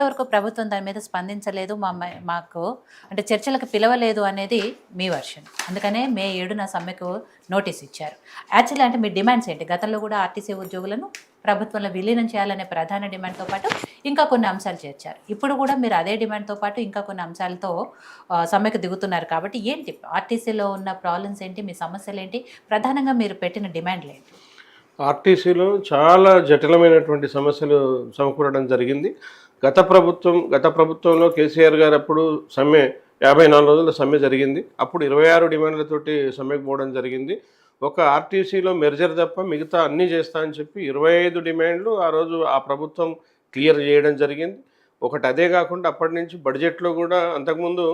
వరకు ప్రభుత్వం దాని మీద స్పందించలేదు. మాకు అంటే చర్చలకు పిలవలేదు అనేది మీ వర్షన్. అందుకనే మే 7న సమ్మెకు నోటీస్ ఇచ్చారు. యాక్చువల్లీ అంటే మీ డిమాండ్స్ ఏంటి? గతంలో కూడా ఆర్టీసీ ఉద్యోగులను ప్రభుత్వంలో విలీనం చేయాలనే ప్రధాన డిమాండ్తో పాటు ఇంకా కొన్ని అంశాలు చేర్చారు. ఇప్పుడు కూడా మీరు అదే డిమాండ్తో పాటు ఇంకా కొన్ని అంశాలతో సమ్మెకు దిగుతున్నారు. కాబట్టి ఏంటి ఆర్టీసీలో ఉన్న ప్రాబ్లమ్స్ ఏంటి? మీ సమస్యలు ఏంటి? ప్రధానంగా మీరు పెట్టిన డిమాండ్లు ఏంటి? ఆర్టీసీలో చాలా జటిలమైనటువంటి సమస్యలు సమకూరడం జరిగింది. గత ప్రభుత్వంలో కేసీఆర్ గారు అప్పుడు సమ్మె 54 రోజుల సమ్మె జరిగింది. అప్పుడు 26 డిమాండ్లతోటి సమ్మెకు పోవడం జరిగింది. ఒక ఆర్టీసీలో మెర్జర్ తప్ప మిగతా అన్నీ చేస్తా అని చెప్పి 25 డిమాండ్లు ఆ రోజు ఆ ప్రభుత్వం క్లియర్ చేయడం జరిగింది. ఒకటి అదే కాకుండా అప్పటి నుంచి బడ్జెట్లో కూడా అంతకుముందు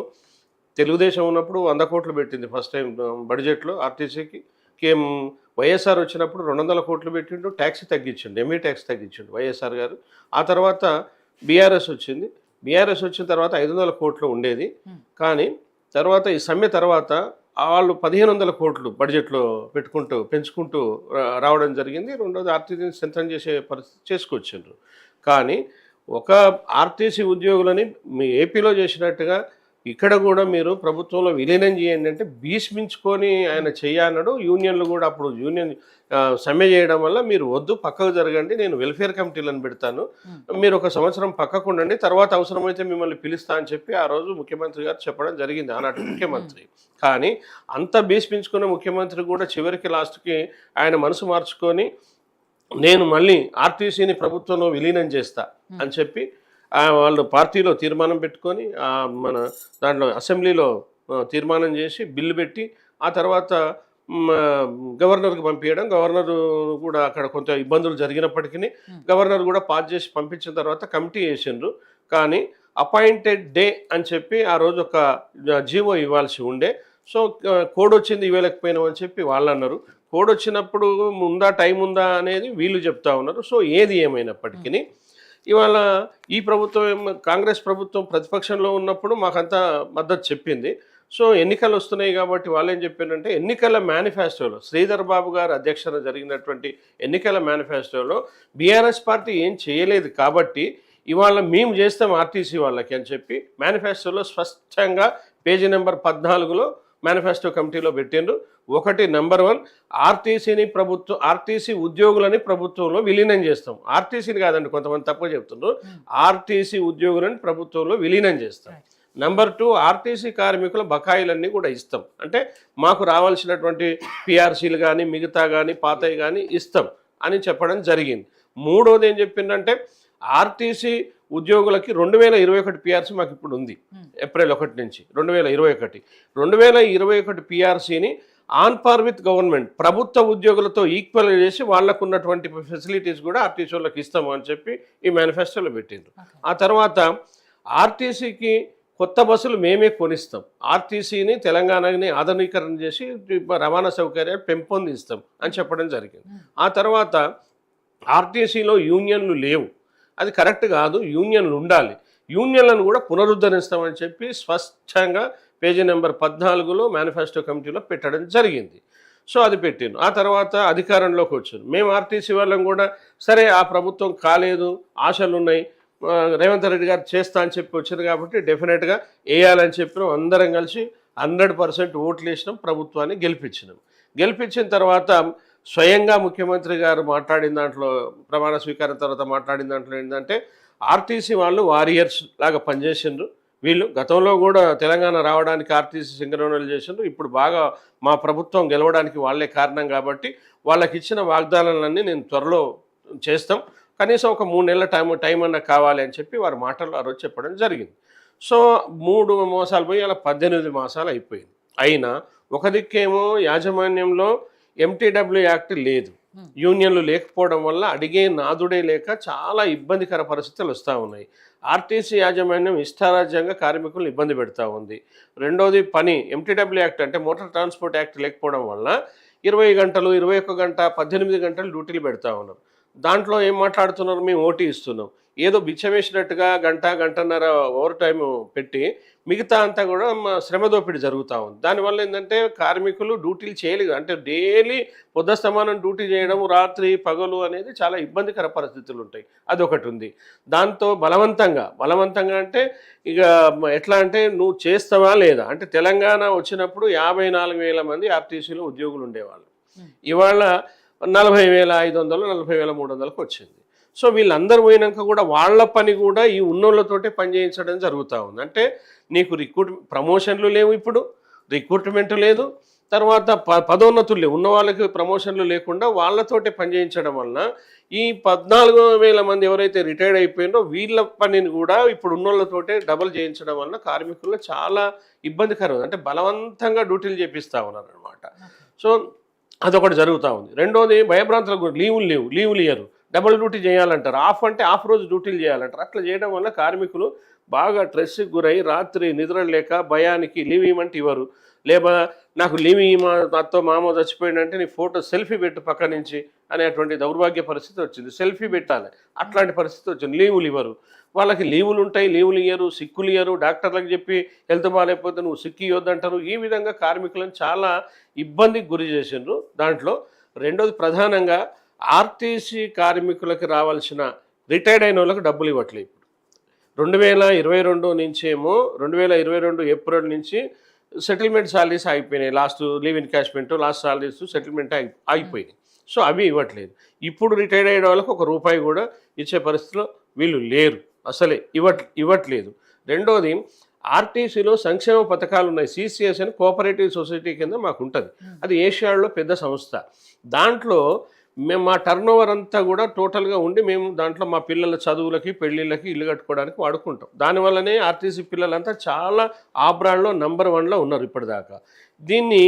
తెలుగుదేశం ఉన్నప్పుడు 100 కోట్లు పెట్టింది ఫస్ట్ టైం బడ్జెట్లో ఆర్టీసీకి. వైఎస్ఆర్ వచ్చినప్పుడు 200 కోట్లు పెట్టిండు, ట్యాక్స్ తగ్గించండు, ఎంఈ ట్యాక్స్ తగ్గించండు వైఎస్ఆర్ గారు. ఆ తర్వాత బీఆర్ఎస్ వచ్చింది. బీఆర్ఎస్ వచ్చిన తర్వాత 500 కోట్లు ఉండేది. కానీ తర్వాత ఈ సమ్మె తర్వాత వాళ్ళు 1500 కోట్లు బడ్జెట్లో పెంచుకుంటూ రావడం జరిగింది. రెండోది ఆర్టీసీని స్ట్రెంథన్ చేసే పరిస్థితి చేసుకొచ్చిండ్రు. కానీ ఒక ఆర్టీసీ ఉద్యోగులని మీ ఏపీలో చేసినట్టుగా ఇక్కడ కూడా మీరు ప్రభుత్వంలో విలీనం చేయండి అంటే భీష్మించుకొని ఆయన చెయ్యన్నాడు. యూనియన్లు కూడా అప్పుడు యూనియన్ సమ్మె చేయడం వల్ల మీరు వద్దు, పక్కకు జరగండి, నేను వెల్ఫేర్ కమిటీలను పెడతాను, మీరు ఒక సంవత్సరం పక్కకు ఉండండి, తర్వాత అవసరమైతే మిమ్మల్ని పిలుస్తా అని చెప్పి ఆ రోజు ముఖ్యమంత్రి గారు చెప్పడం జరిగింది, ఆనాటి ముఖ్యమంత్రి. కానీ అంత భీష్మించుకున్న ముఖ్యమంత్రి కూడా చివరికి లాస్ట్కి ఆయన మనసు మార్చుకొని నేను మళ్ళీ ఆర్టీసీని ప్రభుత్వంలో విలీనం చేస్తా అని చెప్పి వాళ్ళు పార్టీలో తీర్మానం పెట్టుకొని మన దాంట్లో అసెంబ్లీలో తీర్మానం చేసి బిల్లు పెట్టి ఆ తర్వాత గవర్నర్కి పంపించడం. గవర్నర్ కూడా అక్కడ కొంత ఇబ్బందులు జరిగినప్పటికీ గవర్నర్ కూడా పాస్ చేసి పంపించిన తర్వాత కమిటీ వేసిండ్రు. కానీ అపాయింటెడ్ డే అని చెప్పి ఆ రోజు ఒక జీవో ఇవ్వాల్సి ఉండే. సో కోడ్ వచ్చింది ఇవ్వలేకపోయినాం అని చెప్పి వాళ్ళు అన్నారు. కోడ్ వచ్చినప్పుడు టైం ఉందా అనేది వీళ్ళు చెప్తా ఉన్నారు. సో ఏది ఏమైనప్పటికీ ఇవాళ ఈ ప్రభుత్వం కాంగ్రెస్ ప్రభుత్వం ప్రతిపక్షంలో ఉన్నప్పుడు మాకంతా మద్దతు చెప్పింది. సో ఎన్నికలు వస్తున్నాయి కాబట్టి వాళ్ళు ఏం చెప్పారంటే ఎన్నికల మేనిఫెస్టోలో శ్రీధర్ బాబు గారు అధ్యక్షతన జరిగినటువంటి ఎన్నికల మేనిఫెస్టోలో బీఆర్ఎస్ పార్టీ ఏం చేయలేదు కాబట్టి ఇవాళ మేము చేస్తాం ఆర్టీసీ వాళ్ళకి అని చెప్పి మేనిఫెస్టోలో స్పష్టంగా పేజీ నెంబర్ 14లో మేనిఫెస్టో కమిటీలో పెట్టిండ్రు. ఒకటి నెంబర్ 1 ఆర్టీసీ ఉద్యోగులని ప్రభుత్వంలో విలీనం చేస్తాం. ఆర్టీసీని కాదండి, కొంతమంది తక్కువ చెప్తున్నారు, ఆర్టీసీ ఉద్యోగులని ప్రభుత్వంలో విలీనం చేస్తాం. నెంబర్ 2 ఆర్టీసీ కార్మికుల బకాయిలన్నీ కూడా ఇస్తాం, అంటే మాకు రావాల్సినటువంటి పిఆర్సీలు కానీ మిగతా కానీ పాతవి కానీ ఇస్తాం అని చెప్పడం జరిగింది. మూడోది ఏం చెప్పిందంటే ఆర్టీసీ ఉద్యోగులకి 2021 పిఆర్సీ మాకు ఇప్పుడు ఉంది, ఏప్రిల్ 1 నుంచి 2021 పిఆర్సీని ఆన్ పార్ విత్ గవర్నమెంట్ ప్రభుత్వ ఉద్యోగులతో ఈక్వల్ చేసి వాళ్ళకు ఉన్నటువంటి ఫెసిలిటీస్ కూడా ఆర్టీసీ వాళ్ళకి ఇస్తాము అని చెప్పి ఈ మేనిఫెస్టోలో పెట్టిండ్రు. ఆ తర్వాత ఆర్టీసీకి కొత్త బస్సులు మేమే కొనిస్తాం, ఆర్టీసీని తెలంగాణని ఆధునీకరణ చేసి రవాణా సౌకర్యాలు పెంపొందిస్తాం అని చెప్పడం జరిగింది. ఆ తర్వాత ఆర్టీసీలో యూనియన్లు లేవు, అది కరెక్ట్ కాదు, యూనియన్లు ఉండాలి, యూనియన్లను కూడా పునరుద్ధరిస్తామని చెప్పి స్పష్టంగా పేజీ నెంబర్ 14లో మేనిఫెస్టో కమిటీలో పెట్టడం జరిగింది. సో అది పెట్టిండు. ఆ తర్వాత అధికారంలోకి వచ్చారు. మేము ఆర్టీసీ వాళ్ళం కూడా సరే ఆ ప్రభుత్వం కాలేదు, ఆశలు ఉన్నాయి, రేవంత్ రెడ్డి గారు చేస్తా అని చెప్పి వచ్చారు కాబట్టి డెఫినెట్గా వేయాలని చెప్పినాం. అందరం కలిసి 100% ఓట్లు వేసినాం, ప్రభుత్వాన్ని గెలిపించినాం. గెలిపించిన తర్వాత స్వయంగా ముఖ్యమంత్రి గారు మాట్లాడిన దాంట్లో, ప్రమాణ స్వీకారం తర్వాత మాట్లాడిన దాంట్లో ఏంటంటే ఆర్టీసీ వాళ్ళు వారియర్స్ లాగా పనిచేసిండ్రు, వీళ్ళు గతంలో కూడా తెలంగాణ రావడానికి ఆర్టీసీ సింగరోనలు చేసిండ్రు, ఇప్పుడు బాగా మా ప్రభుత్వం గెలవడానికి వాళ్ళే కారణం కాబట్టి వాళ్ళకి ఇచ్చిన వాగ్దానాలన్నీ నేను త్వరలో చేస్తాం, కనీసం ఒక 3 నెలల టైం అన్నా కావాలి అని చెప్పి వారి మాటల్లో ఆ రోజు చెప్పడం జరిగింది. సో 3 మాసాలు పోయి అలా 18 మాసాలు అయిపోయింది. అయినా ఒక దిక్కేమో యాజమాన్యంలో ఎంటీడబ్ల్యూ యాక్ట్ లేదు, యూనియన్లు లేకపోవడం వల్ల అడిగే నాదుడే లేక చాలా ఇబ్బందికర పరిస్థితులు వస్తూ ఉన్నాయి. ఆర్టీసీ యాజమాన్యం ఇష్టారాజ్యంగా కార్మికులను ఇబ్బంది పెడతా ఉంది. రెండోది పని ఎంటీడబ్ల్యూ యాక్ట్ అంటే మోటార్ ట్రాన్స్పోర్ట్ యాక్ట్ లేకపోవడం వల్ల 20 గంటలు 21 గంట 18 గంటలు డ్యూటీలు పెడతా ఉన్నారు. దాంట్లో ఏం మాట్లాడుతున్నారు, మేము ఓటీ ఇస్తున్నాం, ఏదో బిచ్చం వేసినట్టుగా గంటన్నర ఓవర్ టైం పెట్టి మిగతా అంతా కూడా శ్రమ దోపిడీ జరుగుతూ ఉంది. దానివల్ల ఏంటంటే కార్మికులు డ్యూటీలు చేయలేదు, అంటే డైలీ పొద్దుస్తమానం డ్యూటీ చేయడం, రాత్రి పగలు అనేది చాలా ఇబ్బందికర పరిస్థితులు ఉంటాయి. అదొకటి ఉంది. దాంతో బలవంతంగా అంటే ఇక ఎట్లా అంటే నువ్వు చేస్తావా లేదా అంటే, తెలంగాణ వచ్చినప్పుడు 54,000 మంది ఆర్టీసీలో ఉద్యోగులు ఉండేవాళ్ళు. ఇవాళ 40,500 40,300కు వచ్చింది. సో వీళ్ళందరూ పోయినాక కూడా వాళ్ళ పని కూడా ఈ ఉన్నోళ్ళతోటే పని చేయించడం జరుగుతూ ఉంది. అంటే నీకు ప్రమోషన్లు లేవు, ఇప్పుడు రిక్రూట్మెంట్ లేదు, తర్వాత పదోన్నతులు లేవు, ఉన్న వాళ్ళకి ప్రమోషన్లు లేకుండా వాళ్ళతోటే పని చేయించడం వలన ఈ 14,000 మంది ఎవరైతే రిటైర్డ్ అయిపోయినో వీళ్ళ పనిని కూడా ఇప్పుడు ఉన్నోళ్ళతోటే డబల్ చేయించడం వలన కార్మికుల్లో చాలా ఇబ్బందికరం, అంటే బలవంతంగా డ్యూటీలు చేపిస్తూ ఉన్నారు అనమాట. సో అదొకటి జరుగుతూ ఉంది. రెండోది భయభ్రాంతులకు లీవులు ఇయ్యరు, డబుల్ డ్యూటీ చేయాలంటారు, ఆఫ్ అంటే ఆఫ్ రోజు డ్యూటీలు చేయాలంటారు. అట్లా చేయడం వల్ల కార్మికులు బాగా స్ట్రెస్కి గురై రాత్రి నిద్ర లేక భయానికి లీవ్ ఇవ్వమంటే ఇవ్వరు, లేదా నాకు లీవ్ ఇవ్వమా నాతో మామో చచ్చిపోయిందంటే నీ ఫోటో సెల్ఫీ పెట్టు పక్క నుంచి అనేటువంటి దౌర్భాగ్య పరిస్థితి వచ్చింది. సెల్ఫీ పెట్టాలి, అట్లాంటి పరిస్థితి వచ్చింది. లీవులు ఇవ్వరు, వాళ్ళకి లీవులు ఉంటాయి, లీవులు ఇయ్యరు, సిక్కులు ఇయ్యరు, డాక్టర్లకు చెప్పి హెల్త్ బాగాలేకపోతే నువ్వు సిక్కు ఇవ్వద్దంటారు. ఈ విధంగా కార్మికులను చాలా ఇబ్బందికి గురి చేసిండ్రు. దాంట్లో రెండోది ప్రధానంగా ఆర్టీసీ కార్మికులకు రావాల్సిన రిటైర్డ్ అయిన వాళ్ళకి డబ్బులు ఇవ్వట్లేదు. 2022 నుంచేమో 2022 ఏప్రిల్ నుంచి సెటిల్మెంట్ సాలరీస్ అయిపోయినాయి. Last leave encashment, last salaries settlement అయిపోయినాయి. సో అవి ఇవ్వట్లేదు. ఇప్పుడు రిటైర్డ్ అయ్యే వాళ్ళకి ₹1 కూడా ఇచ్చే పరిస్థితిలో వీళ్ళు లేరు, అసలే ఇవ్వట్లేదు. రెండోది ఆర్టీసీలో సంక్షేమ పథకాలు ఉన్నాయి. సిసిఎస్ అని కోఆపరేటివ్ సొసైటీ కింద మాకు ఉంటుంది, అది ఏషియాలో పెద్ద సంస్థ. దాంట్లో మేము మా టర్న్ ఓవర్ అంతా కూడా టోటల్గా ఉండి మేము దాంట్లో మా పిల్లల చదువులకి పెళ్ళిళ్ళకి ఇల్లు కట్టుకోవడానికి వాడుకుంటాం. దానివల్లనే ఆర్టీసీ పిల్లలంతా చాలా ఆ బ్రాండ్లో నంబర్ 1లో ఉన్నారు ఇప్పటిదాకా. దీన్ని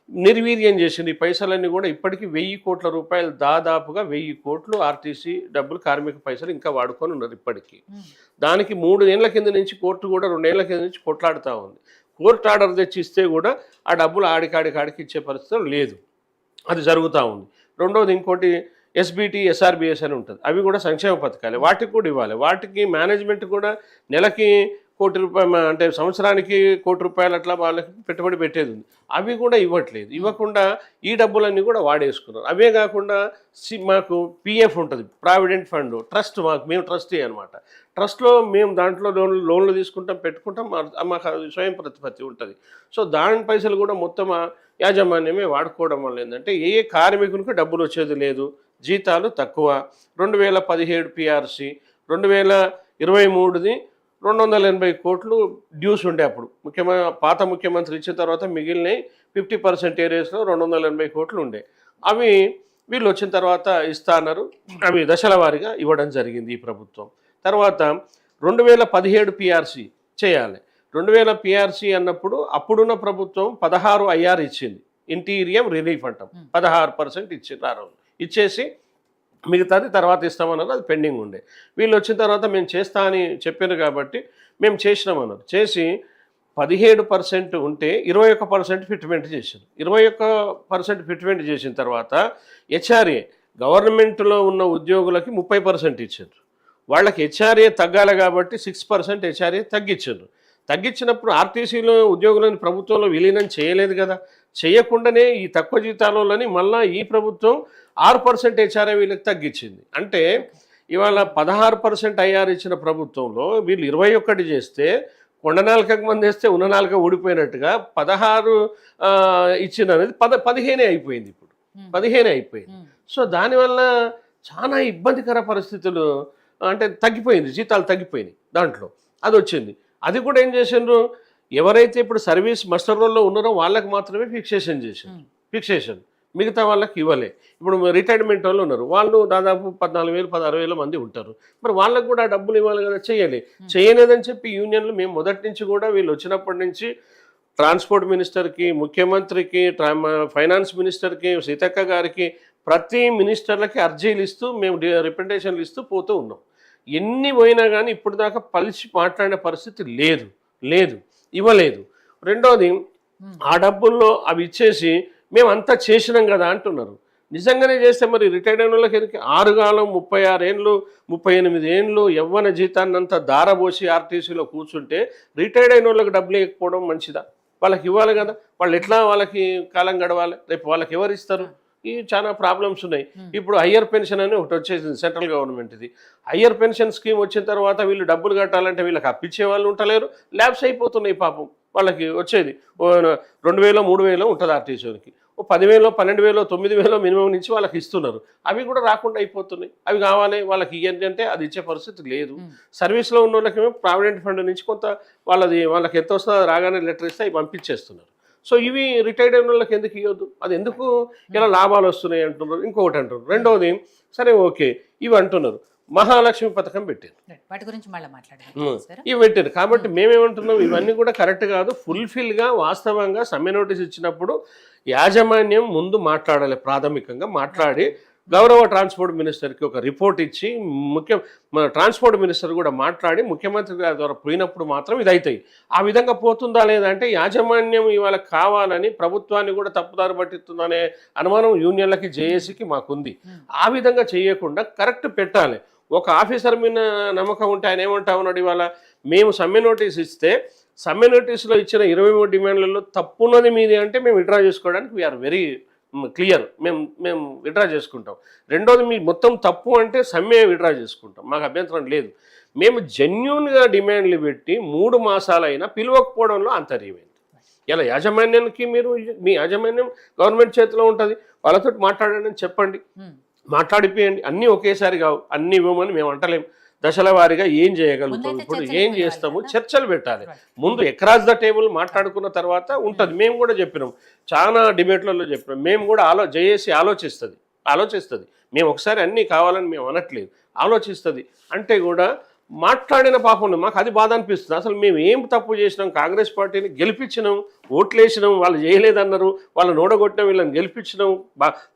నిర్వీర్యం చేసింది. ఈ పైసలన్నీ కూడా ఇప్పటికీ 1,000 కోట్ల రూపాయలు, దాదాపుగా 1,000 కోట్లు ఆర్టీసీ డబ్బులు కార్మిక పైసలు ఇంకా వాడుకొని ఉన్నారు ఇప్పటికీ. దానికి 3 ఏళ్ల కింద నుంచి కోర్టు కూడా 2 ఏళ్ల కింద నుంచి కొట్లాడుతూ ఉంది. కోర్టు ఆర్డర్ తెచ్చి ఇస్తే కూడా ఆ డబ్బులు ఆడికాడికి ఇచ్చే పరిస్థితి లేదు, అది జరుగుతూ ఉంది. రెండోది ఇంకోటి ఎస్బిటి, ఎస్ఆర్బిఎస్ అని ఉంటుంది, అవి కూడా సంక్షేమ పథకాలే, వాటికి కూడా ఇవ్వాలి. వాటికి మేనేజ్మెంట్ కూడా నెలకి ₹1,00,00,000 అంటే సంవత్సరానికి ₹1,00,00,000 అట్లా వాళ్ళకి పెట్టుబడి పెట్టేది ఉంది, అవి కూడా ఇవ్వట్లేదు. ఇవ్వకుండా ఈ డబ్బులన్నీ కూడా వాడేసుకున్నారు. అవే కాకుండా మాకు పిఎఫ్ ఉంటుంది, ప్రావిడెంట్ ఫండ్, ట్రస్ట్, మేము ట్రస్టీ అనమాట. ట్రస్ట్లో మేము దాంట్లో లోన్లు తీసుకుంటాం, పెట్టుకుంటాం, మాకు స్వయం ప్రతిపత్తి ఉంటుంది. సో దాని పైసలు కూడా మొత్తం యాజమాన్యమే వాడుకోవడం వల్ల ఏంటంటే ఏ కార్మికునికి డబ్బులు వచ్చేది లేదు, జీతాలు తక్కువ. 2017 పిఆర్సీ, 2023ది 280 కోట్లు డ్యూస్ ఉండే అప్పుడు పాత ముఖ్యమంత్రి ఇచ్చిన తర్వాత మిగిలిన 50% ఏరియాస్లో 280 కోట్లు ఉండే. అవి వీళ్ళు వచ్చిన తర్వాత ఇస్తా అన్నారు, అవి దశల వారీగా ఇవ్వడం జరిగింది ఈ ప్రభుత్వం. తర్వాత 2017 పిఆర్సీ చేయాలి. 2000 పిఆర్సీ అన్నప్పుడు అప్పుడున్న ప్రభుత్వం 16 IR ఇచ్చింది, ఇంటీరియం రిలీఫ్ అంటాం, 16% ఇచ్చింది. ఆ రోజు ఇచ్చేసి మిగతాది తర్వాత ఇస్తామన్నారు, అది పెండింగ్ ఉండే. వీళ్ళు వచ్చిన తర్వాత మేము చేస్తా అని చెప్పారు కాబట్టి మేము చేసినామన్నారు. చేసి 17% ఉంటే 21% ఫిట్మెంట్ చేశారు. 21% ఫిట్మెంట్ చేసిన తర్వాత హెచ్ఆర్ఏ గవర్నమెంట్లో ఉన్న ఉద్యోగులకి 30% ఇచ్చారు. వాళ్ళకి హెచ్ఆర్ఏ తగ్గాలి కాబట్టి 6% హెచ్ఆర్ఏ తగ్గించారు. తగ్గించినప్పుడు ఆర్టీసీలో ఉద్యోగులను ప్రభుత్వంలో విలీనం చేయలేదు కదా, చేయకుండానే ఈ తక్కువ జీతాలని మళ్ళీ ఈ ప్రభుత్వం 6% హెచ్ఆర్ఏ వీళ్ళకి తగ్గించింది. అంటే ఇవాళ 16% ఐఆర్ ఇచ్చిన ప్రభుత్వంలో వీళ్ళు 21 చేస్తే కొండనాలుకకు మంది వేస్తే ఉన్ననాలుక ఊడిపోయినట్టుగా 16 ఇచ్చిన అనేది 15 అయిపోయింది. ఇప్పుడు 15 అయిపోయింది. సో దానివల్ల చాలా ఇబ్బందికర పరిస్థితులు, అంటే తగ్గిపోయింది, జీతాలు తగ్గిపోయినాయి. దాంట్లో అది వచ్చింది. అది కూడా ఏం చేసిండ్రు, ఎవరైతే ఇప్పుడు సర్వీస్ మస్టర్ రోల్లో ఉన్నారో వాళ్ళకి మాత్రమే ఫిక్సేషన్ చేశారు, ఫిక్సేషన్, మిగతా వాళ్ళకి ఇవ్వలే. ఇప్పుడు రిటైర్మెంట్ వాళ్ళు ఉన్నారు, వాళ్ళు దాదాపు 14,000 16,000 మంది ఉంటారు. మరి వాళ్ళకు కూడా డబ్బులు ఇవ్వాలి కదా, చేయలేదని చెప్పి యూనియన్లు మేము మొదటి నుంచి కూడా వీళ్ళు వచ్చినప్పటి నుంచి ట్రాన్స్పోర్ట్ మినిస్టర్కి, ముఖ్యమంత్రికి, ఫైనాన్స్ మినిస్టర్కి, సీతక్క గారికి, ప్రతి మినిస్టర్లకి అర్జీలు ఇస్తూ మేము రిప్రజెంటేషన్లు ఇస్తూ పోతూ ఉన్నాం. ఎన్ని పోయినా కానీ ఇప్పుడు దాకా పలిచి మాట్లాడిన పరిస్థితి లేదు, ఇవ్వలేదు. రెండోది ఆ డబ్బుల్లో అవి ఇచ్చేసి మేము అంతా చేసినాం కదా అంటున్నారు. నిజంగానే చేస్తే మరి రిటైర్డ్ అయిన వాళ్ళకి ఎందుకు 6 కాలం 36 ఏండ్లు 38 ఏండ్లు యవ్వన జీతాన్నంతా దారబోసి ఆర్టీసీలో కూర్చుంటే రిటైర్డ్ అయిన వాళ్ళకి డబ్బులు ఇవ్వకపోవడం మంచిదా? వాళ్ళకి ఇవ్వాలి కదా. వాళ్ళు ఎట్లా వాళ్ళకి కాలం గడవాలి? రేపు వాళ్ళకి ఎవరు ఇస్తారు? ఈ చాలా ప్రాబ్లమ్స్ ఉన్నాయి. ఇప్పుడు హయ్యర్ పెన్షన్ అని ఒకటి వచ్చేసింది సెంట్రల్ గవర్నమెంట్. ఇది హయ్యర్ పెన్షన్ స్కీమ్ వచ్చిన తర్వాత వీళ్ళు డబ్బులు కట్టాలంటే వీళ్ళకి అప్పించే వాళ్ళు ఉంటలేరు. ల్యాబ్స్ అయిపోతున్నాయి పాపం. వాళ్ళకి వచ్చేది 2000 3000 ఉంటుంది ఆర్టీసీకి. 10,000 12,000 9,000 మినిమం నుంచి వాళ్ళకి ఇస్తున్నారు. అవి కూడా రాకుండా అయిపోతున్నాయి. అవి కావాలి వాళ్ళకి ఇవ్వండి అంటే అది ఇచ్చే పరిస్థితి లేదు. సర్వీస్లో ఉన్న వాళ్ళకేమో ప్రావిడెంట్ ఫండ్ నుంచి కొంత వాళ్ళకి ఎంత వస్తుందో రాగానే లెటర్ ఇస్తే అవి పంపించేస్తున్నారు. సో ఇవి రిటైర్డ్ అయిన వాళ్ళకి ఎందుకు ఇవ్వద్దు? అది ఎందుకు ఇలా లాభాలు వస్తున్నాయి అంటున్నారు. ఇంకొకటి అంటున్నారు. రెండవది సరే ఓకే ఇవి అంటున్నారు, మహాలక్ష్మి పథకం పెట్టారు, వాటి గురించి మళ్ళీ మాట్లాడారు. ఇవి పెట్టారు కాబట్టి మేమేమంటున్నాం, ఇవన్నీ కూడా కరెక్ట్ కాదు. ఫుల్ఫిల్గా వాస్తవంగా సమ్మె నోటీస్ ఇచ్చినప్పుడు యాజమాన్యం ముందు మాట్లాడాలి, ప్రాథమికంగా మాట్లాడి గౌరవ ట్రాన్స్పోర్ట్ మినిస్టర్కి ఒక రిపోర్ట్ ఇచ్చి మన ట్రాన్స్పోర్ట్ మినిస్టర్ కూడా మాట్లాడి ముఖ్యమంత్రి గారి ద్వారా పోయినప్పుడు మాత్రం ఇది అవుతాయి. ఆ విధంగా పోతుందా లేదా అంటే యాజమాన్యం ఇవాళ కావాలని ప్రభుత్వాన్ని కూడా తప్పుదారి పట్టిస్తుందనే అనుమానం యూనియన్లకి జేఏసీకి మాకుంది. ఆ విధంగా చేయకుండా కరెక్ట్ పెట్టాలి. ఒక ఆఫీసర్ మీద నమ్మకం ఉంటే ఆయన ఏమంటా ఉన్నాడు, ఇవాళ మేము సమ్మె నోటీస్ ఇస్తే సమ్మె నోటీసులో ఇచ్చిన 23 డిమాండ్లలో తప్పున్నది మీది అంటే మేము విత్డ్రా చేసుకోవడానికి వీఆర్ వెరీ క్లియర్. మేము విత్డ్రా చేసుకుంటాం. రెండోది మీ మొత్తం తప్పు అంటే సమ్మె విత్డ్రా చేసుకుంటాం, మాకు అభ్యంతరం లేదు. మేము జెన్యూన్గా డిమాండ్లు పెట్టి 3 మాసాలైనా పిలవకపోవడంలో అంతర్యమైంది. ఇలా యాజమాన్యానికి మీ యాజమాన్యం గవర్నమెంట్ చేతిలో ఉంటుంది, వాళ్ళతో మాట్లాడండి అని చెప్పండి, మాట్లాడిపోయండి. అన్నీ ఒకేసారి కావు, అన్నీ ఇవ్వమని మేము అంటలేము. దశల వారీగా ఏం చేయగలుగుతాం, ఇప్పుడు ఏం చేస్తాము, చర్చలు పెట్టాలి. ముందు అక్రాస్ ద టేబుల్ మాట్లాడుకున్న తర్వాత ఉంటుంది. మేము కూడా చెప్పినాం, చాలా డిబేట్లలో చెప్పినాం. మేము కూడా జేఏసీ ఆలోచిస్తుంది. మేము ఒకసారి అన్నీ కావాలని మేము అనట్లేదు, ఆలోచిస్తుంది. అంటే కూడా మాట్లాడిన పాపం మాకు అది బాధ అనిపిస్తుంది. అసలు మేము ఏం తప్పు చేసినాం? కాంగ్రెస్ పార్టీని గెలిపించినాం, ఓట్లేసినాం, వాళ్ళు చేయలేదన్నారు, వాళ్ళని ఓడగొట్టినాం, వీళ్ళని గెలిపించినాం.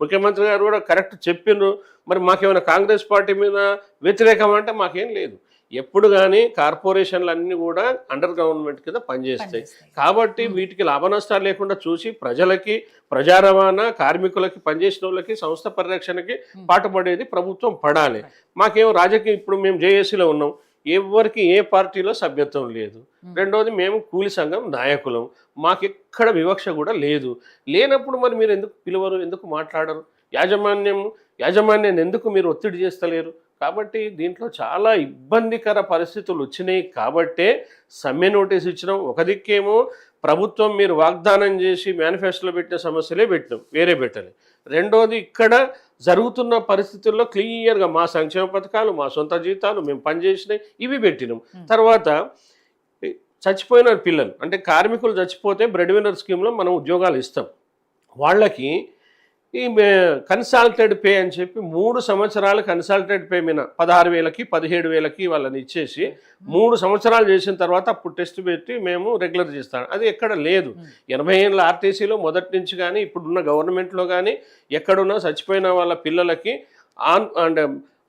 ముఖ్యమంత్రి గారు కూడా కరెక్ట్ చెప్పిండ్రు. మరి మాకేమైనా కాంగ్రెస్ పార్టీ మీద వ్యతిరేకం అంటే మాకేం లేదు. ఎప్పుడు కానీ కార్పొరేషన్లు అన్నీ కూడా అండర్ గవర్నమెంట్ కింద పనిచేస్తాయి కాబట్టి వీటికి లాభ నష్టాలు లేకుండా చూసి ప్రజలకి, ప్రజా రవాణా, కార్మికులకి, పనిచేసిన వాళ్ళకి, సంస్థ పరిరక్షణకి పాటుపడేది ప్రభుత్వం పడాలి. మాకేమో రాజకీయ ఇప్పుడు మేము జేఏసీలో ఉన్నాం, ఎవరికి ఏ పార్టీలో సభ్యత్వం లేదు. రెండోది మేము కూలి సంఘం నాయకులం, మాకెక్కడ వివక్ష కూడా లేదు. లేనప్పుడు మరి మీరు ఎందుకు పిలవరు, ఎందుకు మాట్లాడరు? యాజమాన్యాన్ని ఎందుకు మీరు ఒత్తిడి చేస్తలేరు? కాబట్టి దీంట్లో చాలా ఇబ్బందికర పరిస్థితులు వచ్చినాయి కాబట్టే సమ్మె నోటీస్ ఇచ్చినాం. ఒక దిక్కేమో ప్రభుత్వం మీరు వాగ్దానం చేసి మేనిఫెస్టోలో పెట్టిన సమస్యలే పెట్టినాం, వేరే పెట్టలే. రెండోది ఇక్కడ జరుగుతున్న పరిస్థితుల్లో క్లియర్గా మా సంక్షేమ పథకాలు, మా సొంత జీతాలు, మేము పనిచేసినాయి ఇవి పెట్టినాం. తర్వాత చచ్చిపోయిన పిల్లలు అంటే కార్మికులు చచ్చిపోతే బ్రెడ్ విన్నర్ స్కీమ్లో మనం ఉద్యోగాలు ఇస్తాం. వాళ్ళకి ఈ కన్సాల్టెడ్ పే అని చెప్పి 3 సంవత్సరాలు కన్సాల్టెడ్ పే మీద 16,000కి 17,000కి వాళ్ళని ఇచ్చేసి 3 సంవత్సరాలు చేసిన తర్వాత అప్పుడు టెస్ట్ పెట్టి మేము రెగ్యులర్ చేస్తాం. అది ఎక్కడ లేదు. 80 ఏళ్ళ ఆర్టీసీలో మొదటి నుంచి కానీ ఇప్పుడున్న గవర్నమెంట్లో కానీ ఎక్కడున్నా చచ్చిపోయిన వాళ్ళ పిల్లలకి అండ్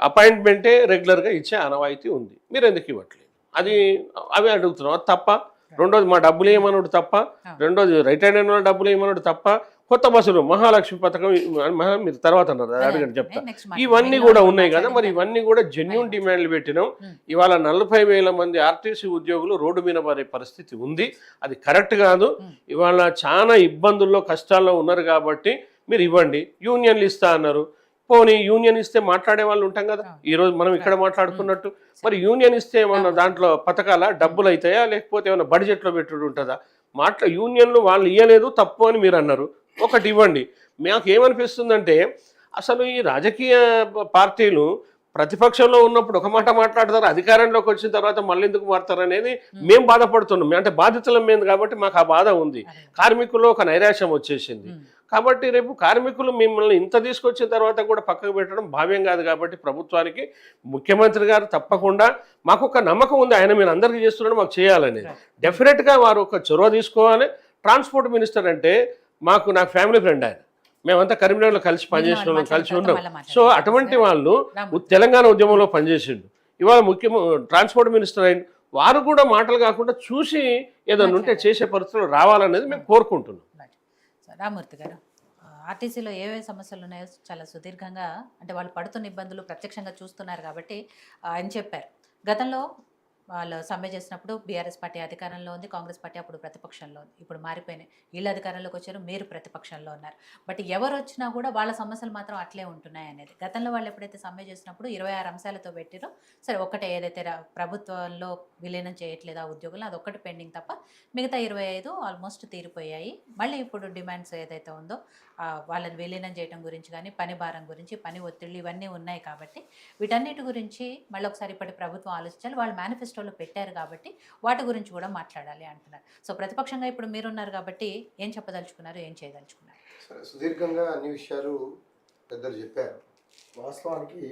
అపాయింట్మెంటే రెగ్యులర్గా ఇచ్చే ఆనవాయితీ ఉంది. మీరు ఎందుకు ఇవ్వట్లేదు? అవి అడుగుతున్నాం. అది తప్ప. రెండోది మా డబ్బులు ఏమన్నాడు తప్ప. రెండోది రిటైర్డ్ అయిన డబ్బులు ఏమన్నాడు తప్ప. కొత్త బస్సులు మహాలక్ష్మి పథకం మీరు తర్వాత అన్నారు, అడగండి చెప్తా. ఇవన్నీ కూడా ఉన్నాయి కదా, మరి ఇవన్నీ కూడా జెన్యూన్ డిమాండ్లు పెట్టినాం. ఇవాళ 40,000 మంది ఆర్టీసీ ఉద్యోగులు రోడ్డు మీద పడే పరిస్థితి ఉంది. అది కరెక్ట్ కాదు. ఇవాళ చాలా ఇబ్బందుల్లో కష్టాల్లో ఉన్నారు కాబట్టి మీరు ఇవ్వండి. యూనియన్లు ఇస్తా అన్నారు, పోనీ యూనియన్ ఇస్తే మాట్లాడే వాళ్ళు ఉంటాం కదా, ఈరోజు మనం ఇక్కడ మాట్లాడుకున్నట్టు. మరి యూనియన్ ఇస్తే ఏమన్నా దాంట్లో పథకాల డబ్బులు అవుతాయా, లేకపోతే ఏమన్నా బడ్జెట్లో పెట్టుడు ఉంటుందా? యూనియన్లు వాళ్ళు ఇవ్వలేదు తప్పు అని మీరు అన్నారు, ఒకటి ఇవ్వండి. మాకు ఏమనిపిస్తుందంటే అసలు ఈ రాజకీయ పార్టీలు ప్రతిపక్షంలో ఉన్నప్పుడు ఒక మాట మాట్లాడతారు, అధికారంలోకి వచ్చిన తర్వాత మళ్ళీ ఎందుకు మారుతారు అనేది మేము బాధపడుతున్నాం. అంటే బాధితులం మేము కాబట్టి మాకు ఆ బాధ ఉంది. కార్మికుల్లో ఒక నైరాశ్యం వచ్చేసింది. కాబట్టి రేపు కార్మికులు మిమ్మల్ని ఇంత తీసుకొచ్చిన తర్వాత కూడా పక్కకు పెట్టడం భావ్యం కాదు. కాబట్టి ప్రభుత్వానికి ముఖ్యమంత్రి గారు తప్పకుండా మాకు ఒక నమ్మకం ఉంది, ఆయన మీరు అందరికీ చేస్తున్నాడు, మాకు చేయాలని. డెఫినెట్గా వారు ఒక చొరవ తీసుకోవాలి. ట్రాన్స్పోర్ట్ మినిస్టర్ అంటే నాకు ఫ్యామిలీ ఫ్రెండ్ ఆయన, మేమంతా కరీంనగర్లో కలిసి పనిచేసిన వాళ్ళం, కలిసి ఉన్నాం. సో అటువంటి వాళ్ళు తెలంగాణ ఉద్యమంలో పనిచేసిండు, ఇవాళ ట్రాన్స్పోర్ట్ మినిస్టర్ అయిన వారు కూడా మాటలు కాకుండా చూసి ఏదైనా ఉంటే చేసే పరిస్థితులు రావాలనేది మేము కోరుకుంటున్నాం. రామూర్తి గారు, ఆర్టీసీలో ఏవే సమస్యలు ఉన్నాయో చాలా సుదీర్ఘంగా అంటే వాళ్ళు పడుతున్న ఇబ్బందులు ప్రత్యక్షంగా చూస్తున్నారు కాబట్టి ఆయన చెప్పారు. గతంలో వాళ్ళు సమ్మె చేసినప్పుడు బీఆర్ఎస్ పార్టీ అధికారంలో ఉంది, కాంగ్రెస్ పార్టీ అప్పుడు ప్రతిపక్షంలో ఉంది. ఇప్పుడు మారిపోయినాయి. వీళ్ళు అధికారంలోకి వచ్చారు, మీరు ప్రతిపక్షంలో ఉన్నారు. బట్ ఎవరు వచ్చినా కూడా వాళ్ళ సమస్యలు మాత్రం అట్లే ఉంటున్నాయి అనేది. గతంలో వాళ్ళు ఎప్పుడైతే సమ్మె చేసినప్పుడు 26 అంశాలతో పెట్టిరో సరే ఒకటే ఏదైతే ప్రభుత్వంలో విలీనం చేయట్లేదు ఆ ఉద్యోగులు అదొక్కటి పెండింగ్ తప్ప మిగతా 25 ఆల్మోస్ట్ తీరిపోయాయి. మళ్ళీ ఇప్పుడు డిమాండ్స్ ఏదైతే ఉందో వాళ్ళని విలీనం చేయడం గురించి కానీ పని భారం గురించి పని ఒత్తిళ్ళు ఇవన్నీ ఉన్నాయి కాబట్టి వీటన్నిటి గురించి మళ్ళీ ఒకసారి ఇప్పటి ప్రభుత్వం ఆలోచించాలి. వాళ్ళు మేనిఫెస్టోలో పెట్టారు కాబట్టి వాటి గురించి కూడా మాట్లాడాలి అంటున్నారు. సో ప్రతిపక్షంగా ఇప్పుడు మీరున్నారు కాబట్టి ఏం చెప్పదలుచుకున్నారు, ఏం చేయదలుచుకున్నారు? సరే, సుదీర్ఘంగా అన్ని విషయాలు పెద్దలు చెప్పారు. వాస్తవానికి